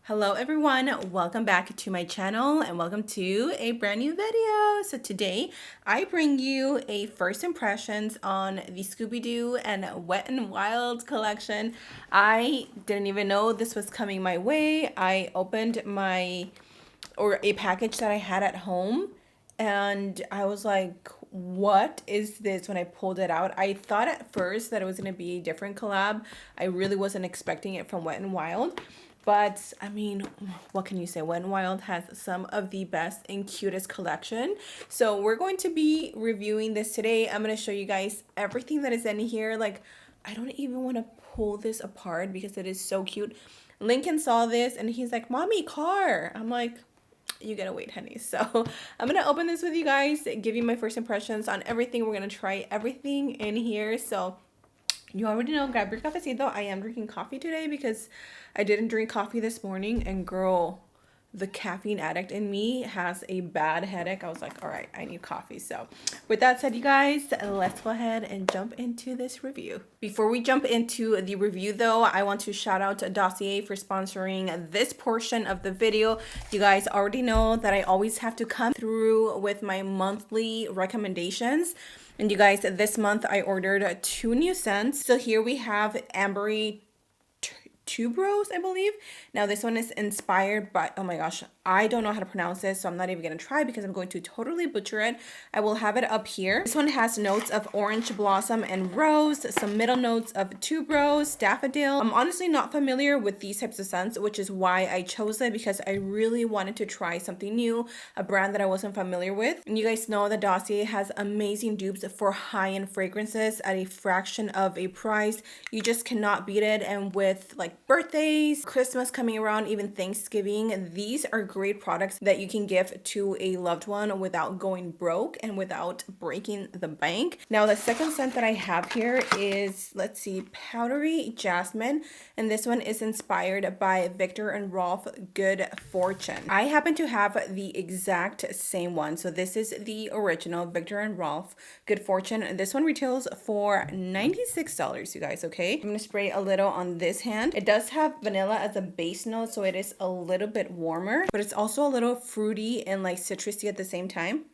Hello everyone, welcome back to my channel and welcome to a brand new video. So today I bring you a first impressions on the Scooby-Doo and Wet n Wild collection. I didn't even know this was coming my way. I opened a package that I had at home and I was like, what is this when I pulled it out? I thought at first that it was going to be a different collab. I really wasn't expecting it from Wet n Wild. But I mean, what can you say? Wet n Wild has some of the best and cutest collection. So we're going to be reviewing this today. I'm going to show you guys everything that is in here. Like, I don't even want to pull this apart because it is so cute. Lincoln saw this and he's like, "Mommy, car." I'm like, you gotta wait, honey. So I'm gonna open this with you guys, give you my first impressions on everything. We're gonna try everything in here. So you already know, grab your cafecito. I am drinking coffee today because I didn't drink coffee this morning, and girl, the caffeine addict in me has a bad headache. I was like, all right, I need coffee. So with that said, you guys, let's go ahead and jump into this review. Before we jump into the review though, I want to shout out to Dossier for sponsoring this portion of the video. You guys already know that I always have to come through with my monthly recommendations. And you guys, this month I ordered 2 new scents. So here we have Ambery Tuberose, I believe. Now this one is inspired by, oh my gosh, I don't know how to pronounce this, so I'm not even gonna try because I'm going to totally butcher it. I will have it up here. This one has notes of orange blossom and rose, some middle notes of tuberose, daffodil. I'm honestly not familiar with these types of scents, which is why I chose it, because I really wanted to try something new, a brand that I wasn't familiar with. And you guys know that Dossier has amazing dupes for high-end fragrances at a fraction of a price. You just cannot beat it. And with like birthdays, Christmas coming around, even Thanksgiving, these are great products that you can give to a loved one without going broke and without breaking the bank. Now the second scent that I have here is, let's see, Powdery Jasmine, and this one is inspired by Viktor&Rolf Good Fortune. I happen to have the exact same one, so this is the original Viktor&Rolf Good Fortune. This one retails for $96, you guys. Okay, I'm gonna spray a little on this hand. It does have vanilla as a base note, so it is a little bit warmer, but it's also a little fruity and like citrusy at the same time.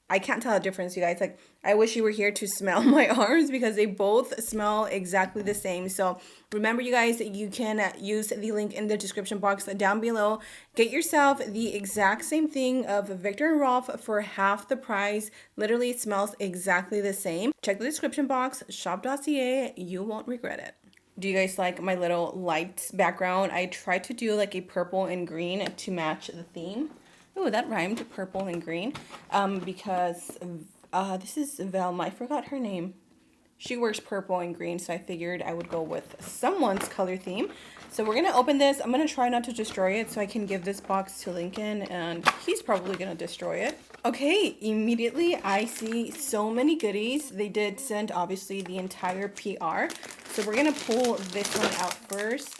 I can't tell the difference, you guys. Like, I wish you were here to smell my arms because they both smell exactly the same. So remember, you guys, you can use the link in the description box down below. Get yourself the exact same thing of Viktor&Rolf for half the price. Literally, it smells exactly the same. Check the description box, shop Dossier. You won't regret it. Do you guys like my little lights background? I tried to do like a purple and green to match the theme. Oh, that rhymed, purple and green. Because this is Velma. I forgot her name. She wears purple and green, so I figured I would go with someone's color theme. So we're going to open this. I'm going to try not to destroy it so I can give this box to Lincoln, and he's probably going to destroy it. Okay, immediately I see so many goodies. They did send, obviously, the entire PR. So we're going to pull this one out first.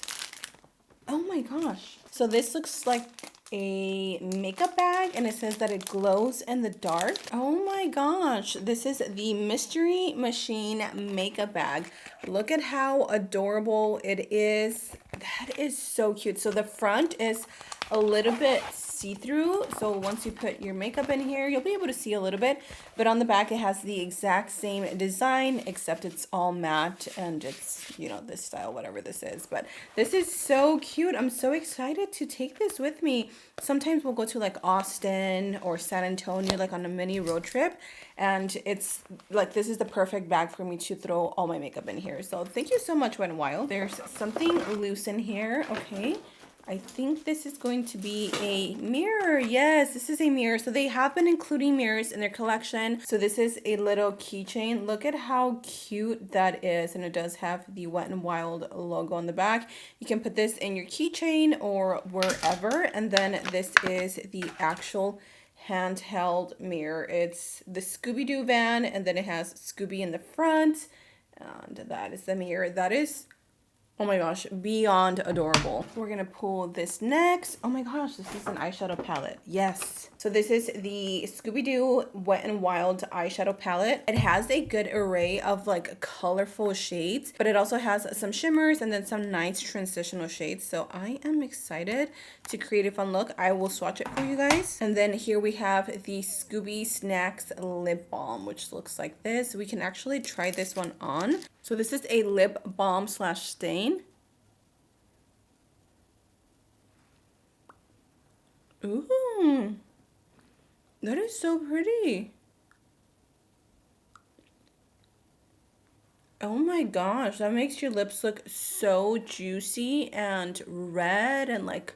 Oh my gosh. So this looks like a makeup bag, and it says that it glows in the dark. Oh my gosh, this is the Mystery Machine makeup bag. Look at how adorable it is. That is so cute. So the front is a little bit see-through, so once you put your makeup in here, you'll be able to see a little bit, but on the back it has the exact same design, except it's all matte and it's, you know, this style, whatever this is. But this is so cute. I'm so excited to take this with me. Sometimes we'll go to like Austin or San Antonio, like on a mini road trip, and it's like, this is the perfect bag for me to throw all my makeup in here. So thank you so much, Wet n Wild. There's something loose in here. Okay, I think this is going to be a mirror. Yes, this is a mirror. So they have been including mirrors in their collection. So this is a little keychain. Look at how cute that is. And it does have the Wet n Wild logo on the back. You can put this in your keychain or wherever. And then this is the actual handheld mirror. It's the Scooby-Doo van, and then it has Scooby in the front. And that is the mirror. That is Oh my gosh, beyond adorable. We're gonna pull this next. Oh my gosh, this is an eyeshadow palette. Yes. So this is the Scooby-Doo Wet n Wild eyeshadow palette. It has a good array of like colorful shades, but it also has some shimmers and then some nice transitional shades. So I am excited to create a fun look. I will swatch it for you guys. And then here we have the Scooby Snacks Lip Balm, which looks like this. We can actually try this one on. So this is a lip balm slash stain. Ooh, that is so pretty. Oh my gosh, that makes your lips look so juicy and red and like,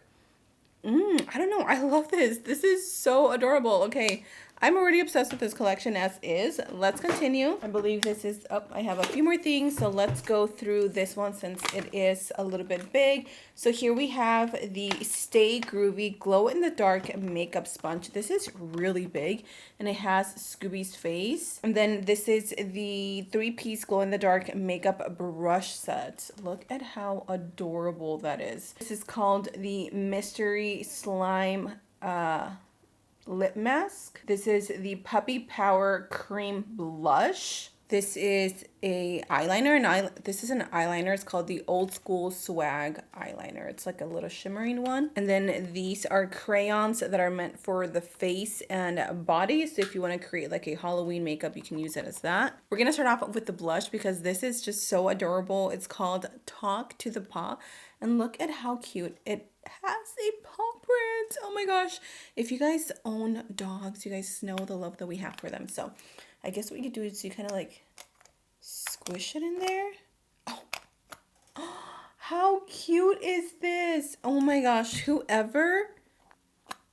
I don't know. I love this. This is so adorable. Okay, I'm already obsessed with this collection as is. Let's continue. I believe this is up. I have a few more things, so let's go through this one since it is a little bit big. So here we have the Stay Groovy Glow in the Dark Makeup Sponge. This is really big and it has Scooby's face. And then this is the 3-piece glow in the dark makeup brush set. Look at how adorable that is. This is called the Mystery Slime lip mask. This is the Puppy Power Cream Blush. This is a eyeliner, and this is an eyeliner. It's called the Old School Swag eyeliner. It's like a little shimmering one. And then these are crayons that are meant for the face and body. So if you want to create like a Halloween makeup, you can use it as that. We're going to start off with the blush because this is just so adorable. It's called Talk to the Paw. And look at how cute it has a paw print. Oh my gosh. If you guys own dogs, you guys know the love that we have for them. So I guess what you do is you kind of like squish it in there. Oh, how cute is this? Oh my gosh. Whoever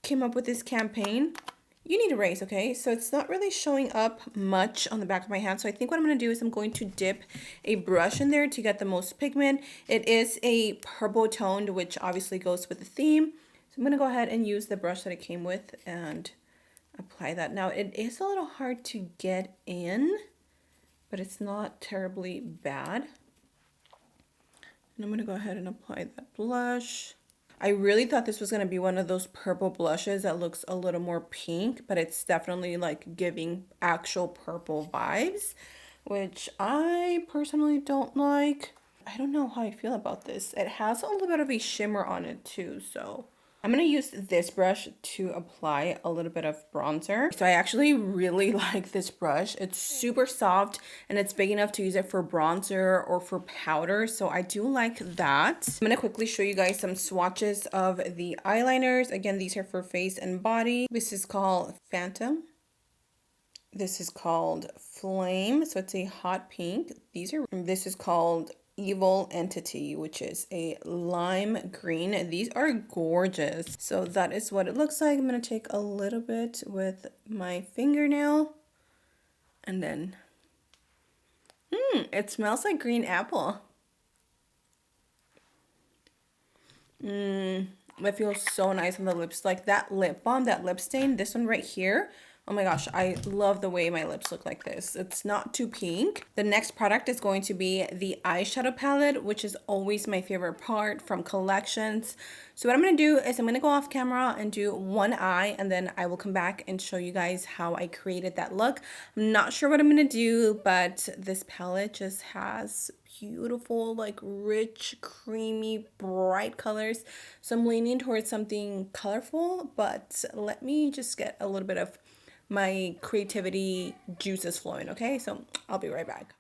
came up with this campaign, you need a raise, okay? So it's not really showing up much on the back of my hand. So I think what I'm going to do is I'm going to dip a brush in there to get the most pigment. It is a purple toned, which obviously goes with the theme. So I'm going to go ahead and use the brush that it came with and apply that. Now it is a little hard to get in, but it's not terribly bad. And I'm going to go ahead and apply that blush. I really thought this was going to be one of those purple blushes that looks a little more pink, but it's definitely like giving actual purple vibes, which I personally don't like. I don't know how I feel about this. It has a little bit of a shimmer on it too, so I'm going to use this brush to apply a little bit of bronzer. So I actually really like this brush. It's super soft and it's big enough to use it for bronzer or for powder. So I do like that. I'm going to quickly show you guys some swatches of the eyeliners. Again, these are for face and body. This is called Phantom. This is called Flame. So it's a hot pink. This is called Evil Entity, which is a lime green. These are gorgeous. So that is what it looks like. I'm going to take a little bit with my fingernail and then it smells like green apple. That feels so nice on the lips. Like that lip balm, that lip stain, this one right here. Oh my gosh, I love the way my lips look like this. It's not too pink. The next product is going to be the eyeshadow palette, which is always my favorite part from collections. So what I'm going to do is I'm going to go off camera and do one eye, and then I will come back and show you guys how I created that look. I'm not sure what I'm going to do, but this palette just has beautiful, like rich, creamy, bright colors. So I'm leaning towards something colorful, but let me just get a little bit of my creativity juices flowing, okay? So I'll be right back.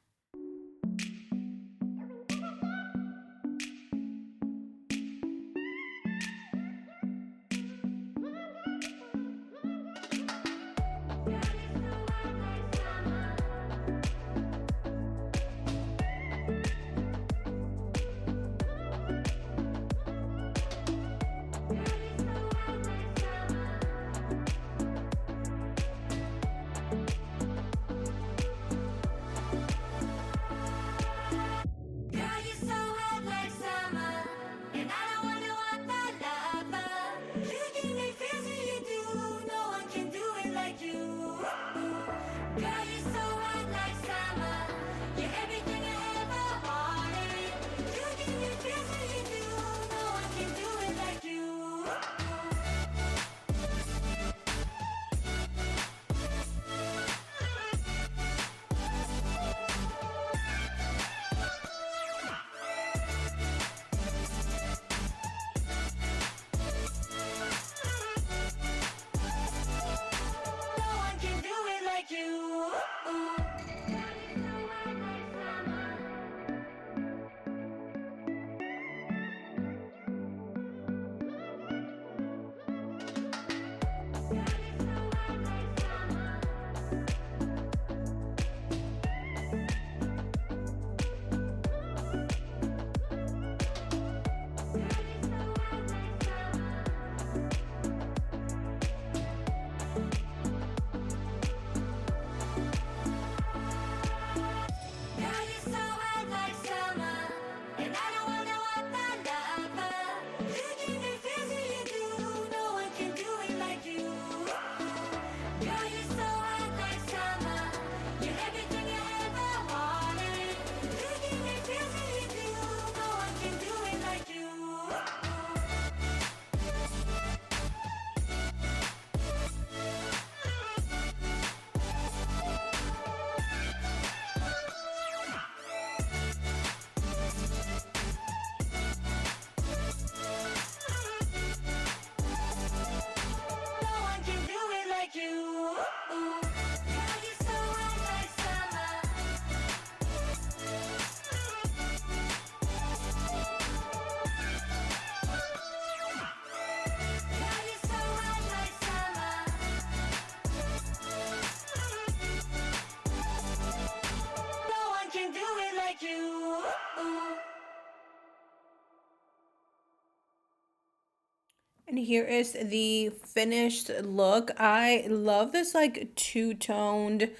And here is the finished look. I love this like two-toned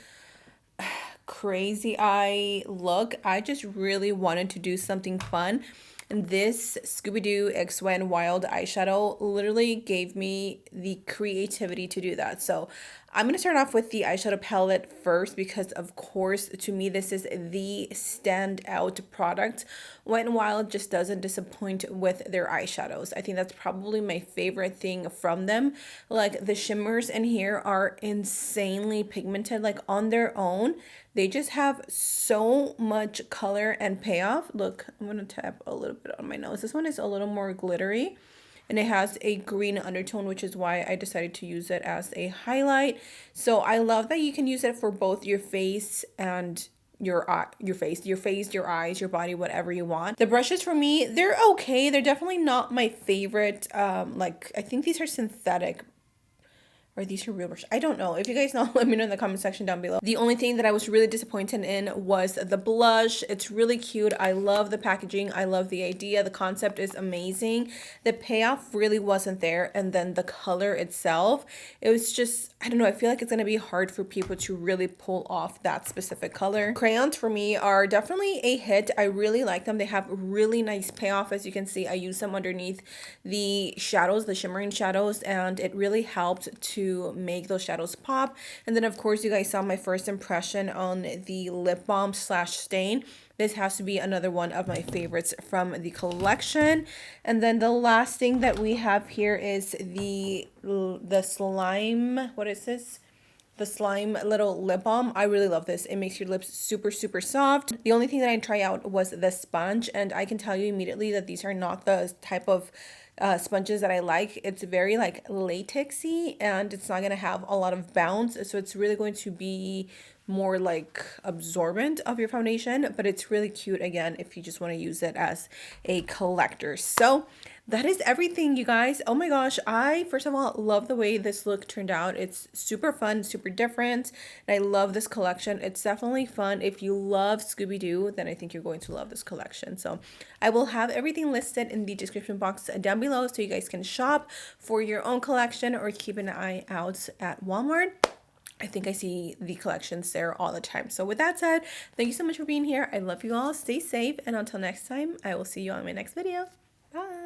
crazy eye look. I just really wanted to do something fun. And this Scooby-Doo X Went Wild eyeshadow literally gave me the creativity to do that. So I'm going to start off with the eyeshadow palette first because, of course, to me, this is the standout product. Wet n Wild just doesn't disappoint with their eyeshadows. I think that's probably my favorite thing from them. Like, the shimmers in here are insanely pigmented, like on their own. They just have so much color and payoff. Look, I'm going to tap a little bit on my nose. This one is a little more glittery and it has a green undertone, which is why I decided to use it as a highlight. So I love that you can use it for both your face and your face, your eyes, your body, whatever you want. The brushes for me, they're okay. They're definitely not my favorite. Like, I think these are synthetic, or these are real brushes. I don't know. If you guys know, let me know in the comment section down below. The only thing that I was really disappointed in was the blush. It's really cute. I love the packaging. I love the idea. The concept is amazing. The payoff really wasn't there. And then the color itself, it was just, I don't know. I feel like it's going to be hard for people to really pull off that specific color. Crayons for me are definitely a hit. I really like them. They have really nice payoff. As you can see, I use them underneath the shadows, the shimmering shadows, and it really helped to make those shadows pop. And then, of course, you guys saw my first impression on the lip balm slash stain. This has to be another one of my favorites from the collection. And then the last thing that we have here is the slime. What is this? The slime little lip balm. I really love this. It makes your lips super, super soft. The only thing that I tried out was the sponge, and I can tell you immediately that these are not the type of sponges that I like. It's very like latexy, and it's not going to have a lot of bounce, so it's really going to be more like absorbent of your foundation, but it's really cute again if you just want to use it as a collector. So that is everything, you guys. Oh my gosh, I first of all love the way this look turned out. It's super fun, super different, and I love this collection. It's definitely fun. If you love Scooby-Doo, then I think you're going to love this collection. So I will have everything listed in the description box down below so you guys can shop for your own collection or keep an eye out at Walmart. I think I see the collections there all the time. So with that said, thank you so much for being here. I love you all. Stay safe. And until next time, I will see you on my next video. Bye.